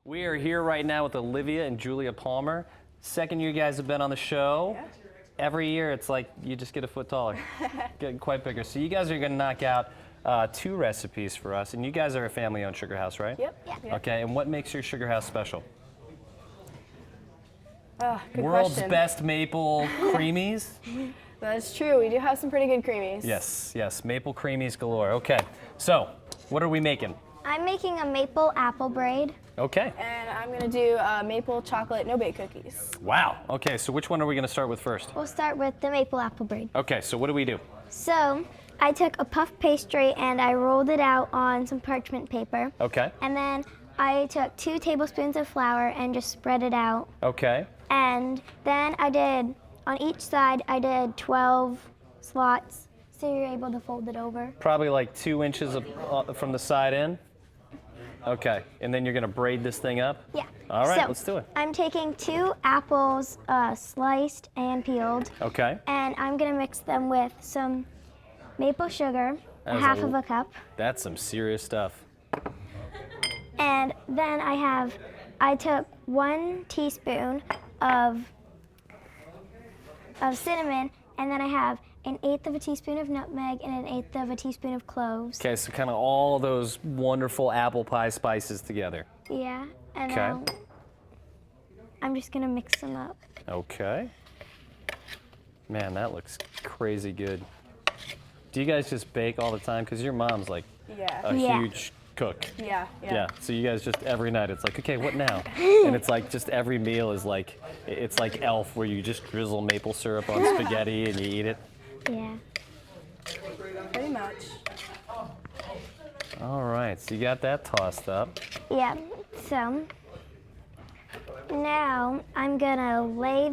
We are here right now with Olivia and Julia Palmer. Second year you guys have been on the show. Yeah. Every year it's like you just get a foot taller, getting quite bigger. So you guys are gonna knock out 2 recipes for us, and you guys are a family-owned sugar house, right? Yep. Yeah. Okay, and what makes your sugar house special? Good World's question. best maple creamies? That's true. We do have some pretty good creamies. Yes, yes, maple creamies galore. Okay, so what are we making? I'm making a maple apple braid. Okay. And I'm going to do maple chocolate no-bake cookies. Wow. Okay, so which one are we gonna start with first? We'll start with the maple apple braid. Okay, so what do we do? So I took a puff pastry and I rolled it out on some parchment paper. Okay. And then I took 2 tablespoons of flour and just spread it out. Okay. And then I did, on each side, I did 12 slots, so you're able to fold it over. Probably like 2 inches from the side in. Okay, and then you're gonna braid this thing up? Yeah. All right, So, let's do it. I'm taking 2 apples, sliced and peeled, Okay. and I'm gonna mix them with some maple sugar, That is half a of a cup. That's some serious stuff. And then I took 1 teaspoon of cinnamon, and then I have 1/8 of a teaspoon of nutmeg and 1/8 of a teaspoon of cloves. Okay, so kind of all those wonderful apple pie spices together. Yeah, and Okay. now I'm just gonna mix them up. Okay. Man, that looks crazy good. Do you guys just bake all the time? Because your mom's like Yeah. a Yeah. huge cook. Yeah. Yeah, so you guys just every night it's like, okay, what now? And it's like just every meal is like, it's like Elf where you just drizzle maple syrup on spaghetti and you eat it. Yeah. Pretty much. All right, so you got that tossed up. Yeah, so now I'm gonna lay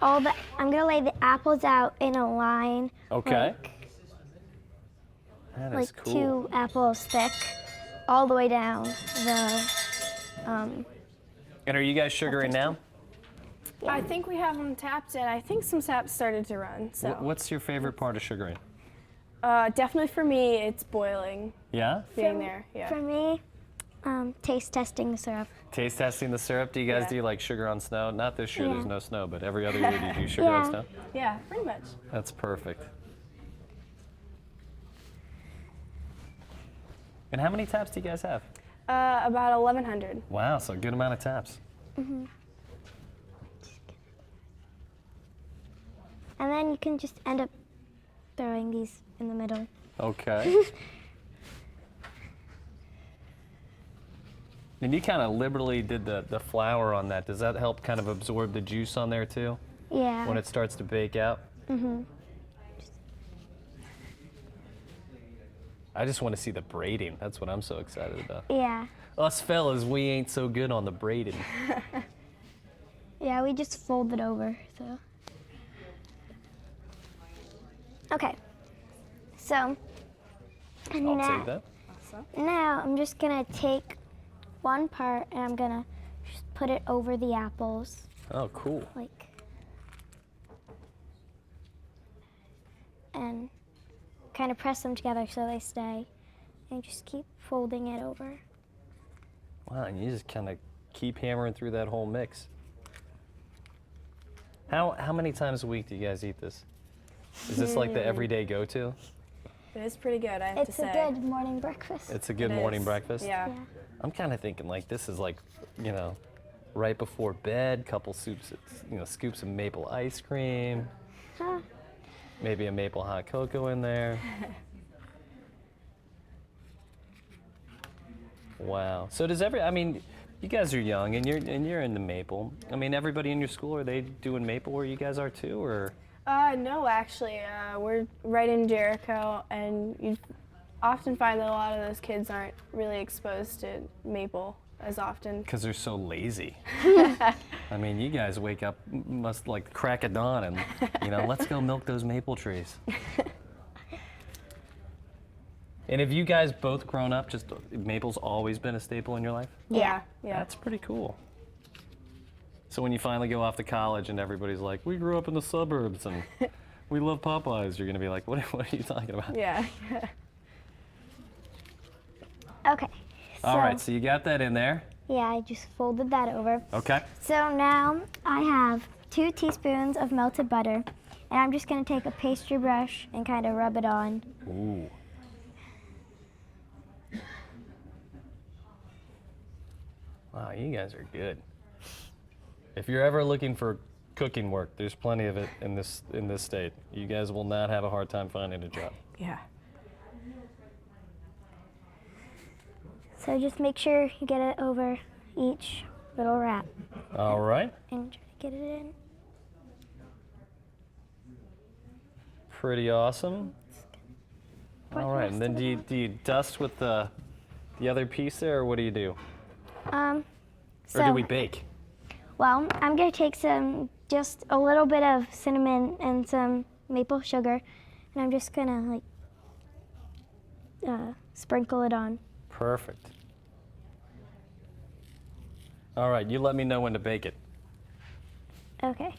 I'm gonna lay the apples out in a line. Okay. That is Like cool. 2 apples thick, all the way down the, And are you guys sugaring now? I think we have them tapped, and I think some saps started to run. So What's your favorite part of sugaring? definitely for me, it's boiling, Yeah? being there. Yeah. For me, taste testing the syrup. Taste testing the syrup. Do you guys Yeah. do like sugar on snow? Not this year, Yeah. there's no snow, but every other year do you do sugar on Yeah. snow? Yeah, pretty much. That's perfect. And how many taps do you guys have? About 1,100. Wow, so a good amount of taps. And then you can just end up throwing these in the middle. Okay. And you kind of liberally did the flour on that. Does that help kind of absorb the juice on there too Yeah. when it starts to bake out? I just want to see the braiding. That's what I'm so excited about. Yeah. Us fellas, we ain't so good on the braiding. Yeah, we just fold it over, so. Okay. So, I'll now, take that. Awesome. now I'm just gonna take one part and I'm gonna just put it over the apples, Oh, cool. like, and kind of press them together so they stay, and just keep folding it over. Wow, and you just kind of keep hammering through that whole mix. How many times a week do you guys eat this? Is this like the everyday go-to? It is pretty good, I have to It's a say. good morning breakfast. It's a good It morning is. breakfast? Yeah. Yeah. I'm kind of thinking like this is like, you know, right before bed, couple scoops of maple ice cream, Huh. maybe a maple hot cocoa in there. Wow. So does I mean, you guys are young and you're into maple. I mean, everybody in your school, are they doing maple where you guys are too, or? No, actually, we're right in Jericho, and you often find that a lot of those kids aren't really exposed to maple as often. Because they're so lazy. I mean, you guys wake up, must like crack of dawn and, let's go milk those maple trees. And have you guys both grown up, just maple's always been a staple in your life? Yeah. Yeah. That's pretty cool. So when you finally go off to college and everybody's like, we grew up in the suburbs and we love Popeyes, you're going to be like, what are you talking about? Yeah. Okay. All right, so you got that in there. Yeah, I just folded that over. Okay. So now I have 2 teaspoons of melted butter, and I'm just gonna take a pastry brush and kind of rub it on. Ooh. Wow, you guys are good. If you're ever looking for cooking work, there's plenty of it in this state. You guys will not have a hard time finding a job. Yeah. So just make sure you get it over each little wrap All right. and try to get it in. Pretty awesome. All right, and then do you dust with the other piece there, or what do you do? Or do we bake? Well, I'm gonna take just a little bit of cinnamon and some maple sugar, and I'm just gonna sprinkle it on. Perfect. All right, you let me know when to bake it. Okay.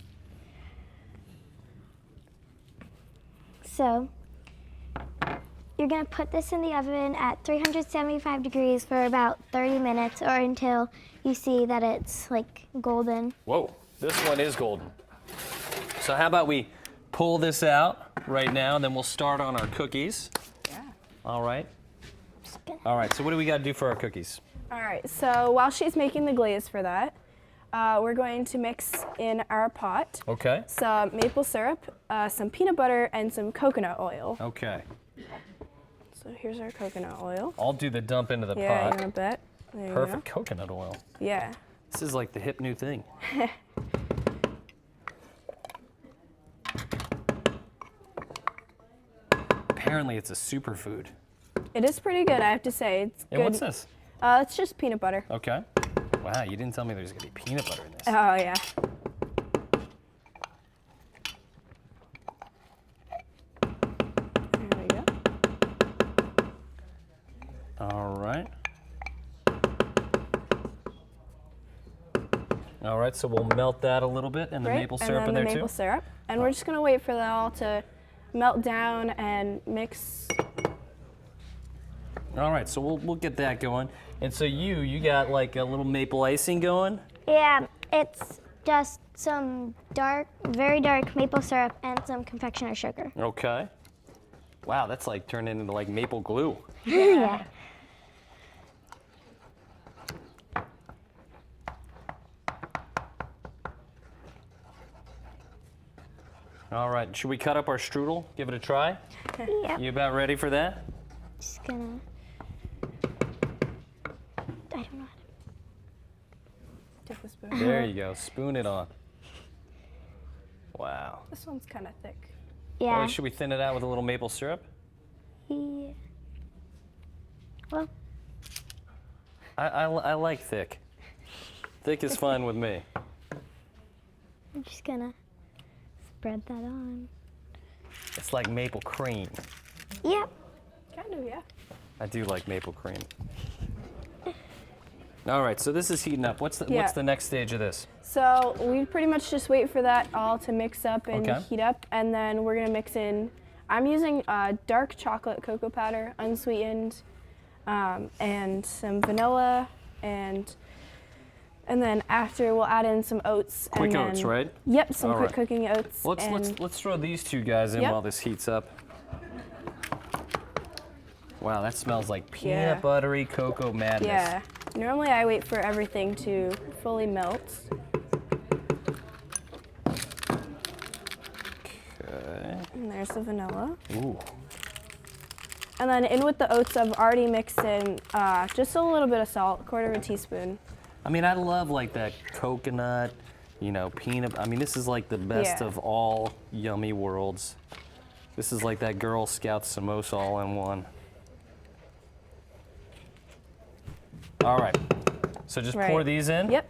So, you're gonna put this in the oven at 375 degrees for about 30 minutes or until you see that it's like golden. Whoa, this one is golden. So how about we pull this out right now, and then we'll start on our cookies. Yeah. All right. All right, so what do we got to do for our cookies? All right, so while she's making the glaze for that, we're going to mix in our pot Okay. some maple syrup, some peanut butter, and some coconut oil. Okay. So here's our coconut oil. I'll do the dump into the Yeah, pot. you want a bit? There you Perfect coconut oil. go. Yeah. This is like the hip new thing. Apparently it's a superfood. It is pretty good, I have to say. It's good. And what's this? It's just peanut butter. Okay. Wow, you didn't tell me there's gonna be peanut butter in this. Oh, yeah. There we go. All right. All right, so we'll melt that a little bit and the Right, maple and syrup then in the there maple too. syrup. And we're just gonna wait for that all to melt down and mix. All right, so we'll get that going. And so you got like a little maple icing going? Yeah, it's just some very dark maple syrup and some confectioner sugar. Okay. Wow, that's like turning into like maple glue. Yeah. All right, should we cut up our strudel? Give it a try? Yep. You about ready for that? Just gonna. I don't know how Take the spoon. There you go, spoon it on. Wow. This one's kind of thick. to. Yeah. Oh, should we thin it out with a little maple syrup? Yeah. Well, I like thick. Thick is fine with me. I'm just gonna spread that on. It's like maple cream. Yep. Kind of, yeah. I do like maple cream. All right, so this is heating up. What's Yeah. the next stage of this? So we pretty much just wait for that all to mix up and Okay. heat up, and then we're gonna mix in. I'm using dark chocolate cocoa powder, unsweetened, and some vanilla, and then after we'll add in some oats. Quick and oats, then, right? Yep, some All quick right. cooking oats. Let's throw these two guys in Yep. while this heats up. Wow, that smells like peanut Yeah. buttery cocoa madness. Yeah. Normally I wait for everything to fully melt. Okay. And there's the vanilla. Ooh. And then in with the oats, I've already mixed in just a little bit of salt, 1/4 teaspoon. I mean, I love like that coconut, peanut. I mean, this is like the best Yeah. of all yummy worlds. This is like that Girl Scout samosa all in one. All right. So just pour Right. these in? Yep.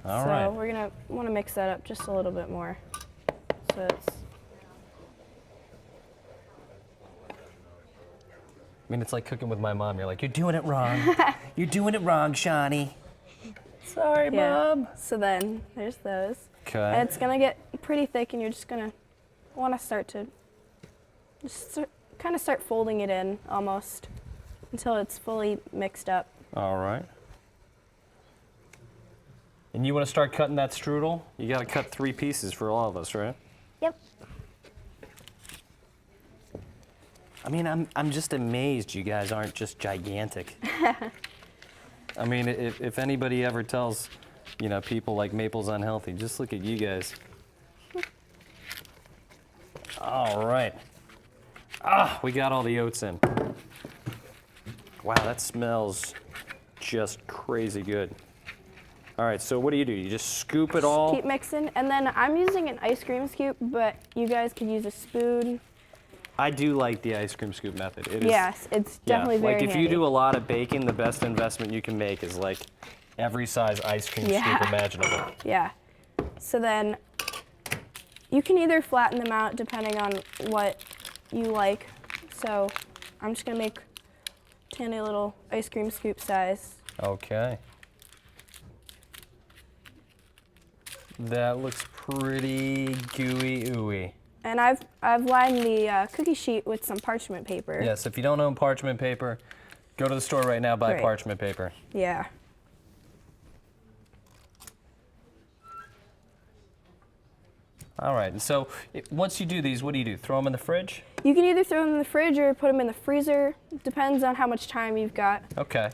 All so right. we're gonna want to mix that up just a little bit more. So it's I mean, it's like cooking with my mom. You're like, you're doing it wrong. You're doing it wrong, Shawnee. Sorry, yeah. Mom. So then there's those. Okay. And it's gonna get pretty thick, and you're just gonna want to start to kind of start folding it in almost until it's fully mixed up. All right. And you want to start cutting that strudel? You got to cut 3 pieces for all of us, right? Yep. I mean, I'm just amazed you guys aren't just gigantic. I mean, if anybody ever tells, you know, people like Maple's unhealthy, just look at you guys. All right. Ah, we got all the oats in. Wow, that smells just crazy good. All right, so what do? You just scoop it all? Keep mixing, and then I'm using an ice cream scoop, but you guys could use a spoon. I do like the ice cream scoop method. It is, yes, it's definitely very like if handy. you do a lot of baking, the best investment you can make is like every size ice cream scoop imaginable. Yeah. So then you can either flatten them out depending on what you like. So I'm just gonna make tiny little ice cream scoop size. Okay. That looks pretty gooey ooey. And I've lined the cookie sheet with some parchment paper. Yes, if you don't own parchment paper, go to the store right now, buy Right. parchment paper. Yeah. All right, and so once you do these, what do? Throw them in the fridge? You can either throw them in the fridge or put them in the freezer. Depends on how much time you've got. Okay.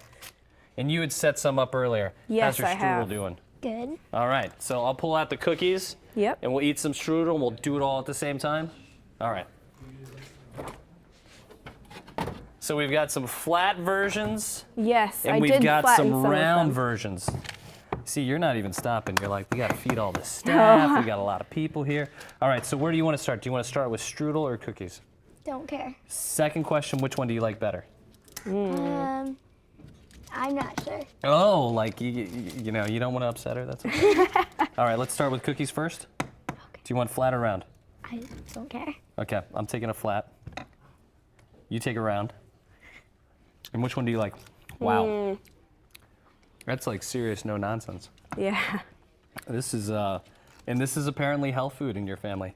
And you had set some up earlier. Yes, How's your I strudel have. doing? Good. All right, so I'll pull out the cookies. Yep. And we'll eat some strudel, and we'll do it all at the same time. All right. So we've got some flat versions. Yes, And I we've did got flatten some of round them. versions. See, you're not even stopping. You're like, we got to feed all the staff. We got a lot of people here. All right, so where do you want to start? Do you want to start with strudel or cookies? Don't care. Second question, which one do you like better? I'm not sure. Oh, like, you know, you don't want to upset her? That's okay. All right, let's start with cookies first. Okay. Do you want flat or round? I don't care. Okay, I'm taking a flat. You take a round. And which one do you like? Wow. That's like serious no nonsense. Yeah. This is, and this is apparently health food in your family.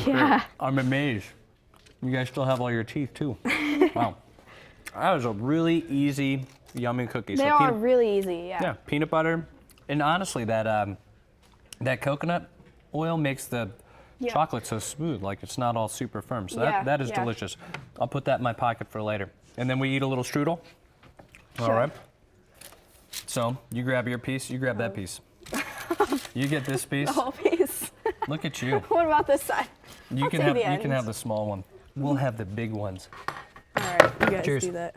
Yeah. I'm amazed. You guys still have all your teeth too. Wow. That was a really easy, yummy cookie. They are really easy, yeah. Yeah, peanut butter. And honestly, that coconut oil makes the chocolate so smooth, like it's not all super firm. So that is delicious. I'll put that in my pocket for later. And then we eat a little strudel. All right. So you grab your piece, you grab that piece. You get this piece. The whole piece. Look at you. What about this side? You can take the have ends. the small one. We'll have the big ones. All right, you guys Cheers. do that.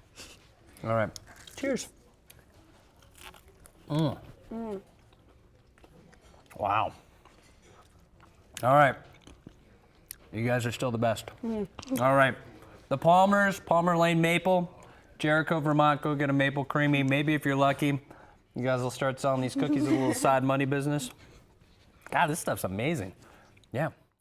All right. Cheers. Wow. All right. You guys are still the best. All right. The Palmers, Palmer Lane Maple, Jericho, Vermont, go get a maple creamy. Maybe if you're lucky, you guys will start selling these cookies as a little side money business. God, this stuff's amazing. Yeah.